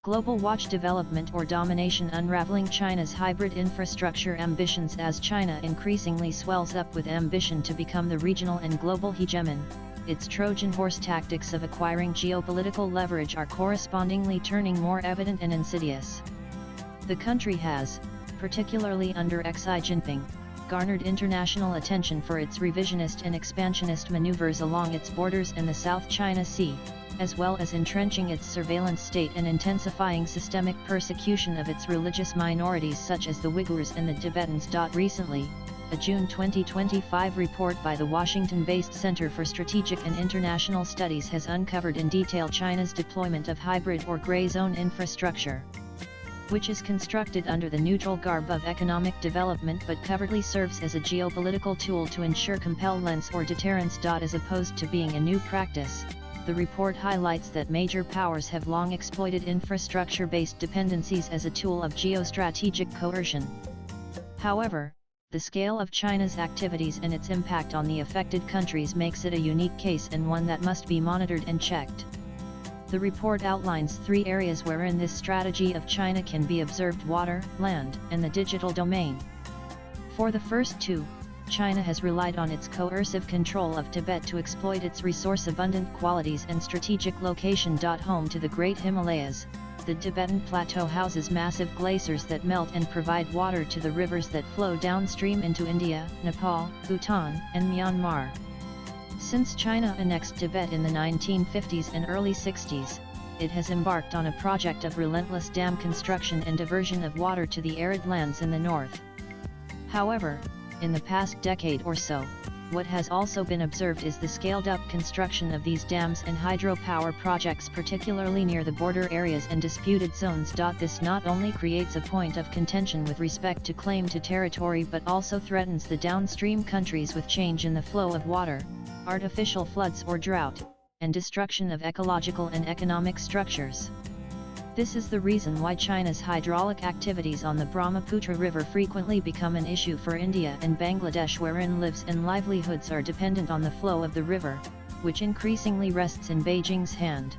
Global Watch Development or Domination unraveling China's hybrid infrastructure ambitions. As China increasingly swells up with ambition to become the regional and global hegemon, its Trojan horse tactics of acquiring geopolitical leverage are correspondingly turning more evident and insidious. The country has, particularly under Xi Jinping, garnered international attention for its revisionist and expansionist maneuvers along its borders in the South China Sea, as well as entrenching its surveillance state and intensifying systemic persecution of its religious minorities such as the Uyghurs and the Tibetans. Recently, a June 2025 report by the Washington-based Center for Strategic and International Studies has uncovered in detail China's deployment of hybrid or gray zone infrastructure, which is constructed under the neutral garb of economic development but covertly serves as a geopolitical tool to ensure compellence or deterrence. As opposed to being a new practice, the report highlights that major powers have long exploited infrastructure-based dependencies as a tool of geostrategic coercion. However, the scale of China's activities and its impact on the affected countries makes it a unique case and one that must be monitored and checked. The report outlines 3 areas wherein this strategy of China can be observed: water, land, and the digital domain. For the first 2, China has relied on its coercive control of Tibet to exploit its resource-abundant qualities and strategic location. Home to the Great Himalayas, the Tibetan Plateau houses massive glaciers that melt and provide water to the rivers that flow downstream into India, Nepal, Bhutan, and Myanmar. Since China annexed Tibet in the 1950s and early 60s, it has embarked on a project of relentless dam construction and diversion of water to the arid lands in the north. However, in the past decade or so, what has also been observed is the scaled-up construction of these dams and hydropower projects, particularly near the border areas and disputed zones. This not only creates a point of contention with respect to claim to territory but also threatens the downstream countries with change in the flow of water, artificial floods or drought, and destruction of ecological and economic structures. This is the reason why China's hydraulic activities on the Brahmaputra River frequently become an issue for India and Bangladesh, wherein lives and livelihoods are dependent on the flow of the river, which increasingly rests in Beijing's hand.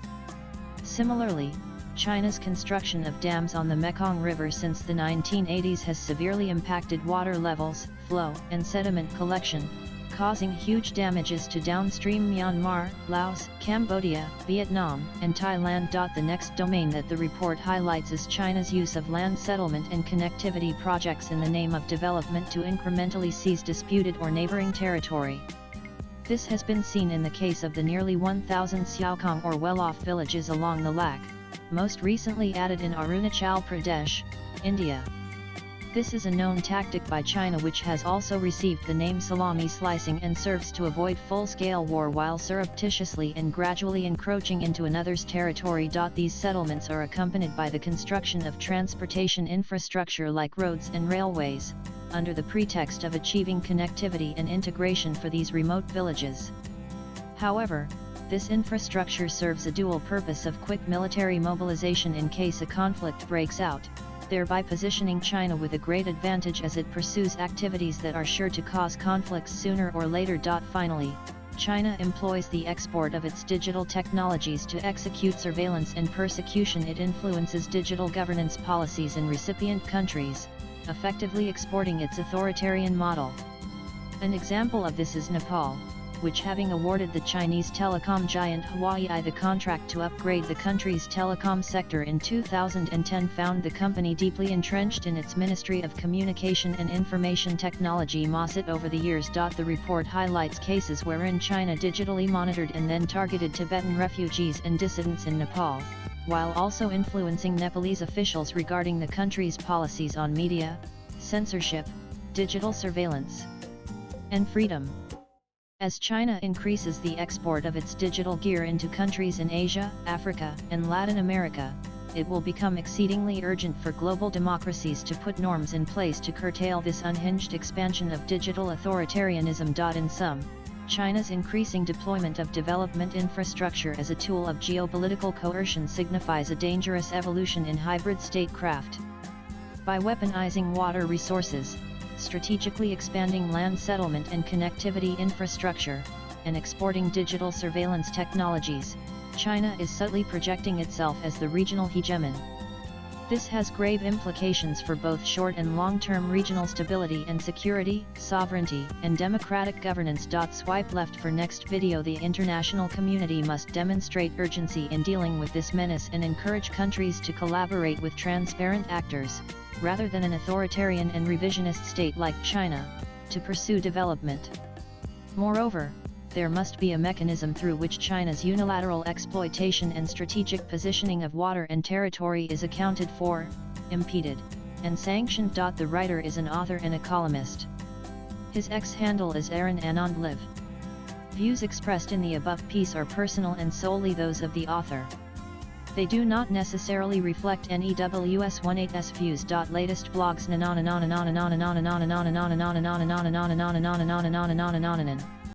Similarly, China's construction of dams on the Mekong River since the 1980s has severely impacted water levels, flow, and sediment collection, causing huge damages to downstream Myanmar, Laos, Cambodia, Vietnam, and Thailand. The next domain that the report highlights is China's use of land settlement and connectivity projects in the name of development to incrementally seize disputed or neighboring territory. This has been seen in the case of the nearly 1,000 Xiaokong or well-off villages along the Lak, most recently added in Arunachal Pradesh, India. This is a known tactic by China, which has also received the name salami slicing and serves to avoid full-scale war while surreptitiously and gradually encroaching into another's territory. These settlements are accompanied by the construction of transportation infrastructure like roads and railways, under the pretext of achieving connectivity and integration for these remote villages. However, this infrastructure serves a dual purpose of quick military mobilization in case a conflict breaks out, thereby positioning China with a great advantage as it pursues activities that are sure to cause conflicts sooner or later. Finally, China employs the export of its digital technologies to execute surveillance and persecution. It influences digital governance policies in recipient countries, effectively exporting its authoritarian model. An example of this is Nepal, which, having awarded the Chinese telecom giant Huawei the contract to upgrade the country's telecom sector in 2010, found the company deeply entrenched in its Ministry of Communication and Information Technology (MOSIT) over the years. The report highlights cases wherein China digitally monitored and then targeted Tibetan refugees and dissidents in Nepal, while also influencing Nepalese officials regarding the country's policies on media, censorship, digital surveillance, and freedom. As China increases the export of its digital gear into countries in Asia, Africa, and Latin America, it will become exceedingly urgent for global democracies to put norms in place to curtail this unhinged expansion of digital authoritarianism. In sum, China's increasing deployment of development infrastructure as a tool of geopolitical coercion signifies a dangerous evolution in hybrid statecraft. By weaponizing water resources, strategically expanding land settlement and connectivity infrastructure, and exporting digital surveillance technologies, China is subtly projecting itself as the regional hegemon. This has grave implications for both short and long-term regional stability and security, sovereignty, and democratic governance. Swipe left for next video. The international community must demonstrate urgency in dealing with this menace and encourage countries to collaborate with transparent actors, rather than an authoritarian and revisionist state like China, to pursue development. Moreover, there must be a mechanism through which China's unilateral exploitation and strategic positioning of water and territory is accounted for, impeded, and sanctioned. The writer is an author and a columnist. His X handle is Aaron Anand Live. Views expressed in the above piece are personal and solely those of the author. They do not necessarily reflect NEWS18's views. Latest blogs.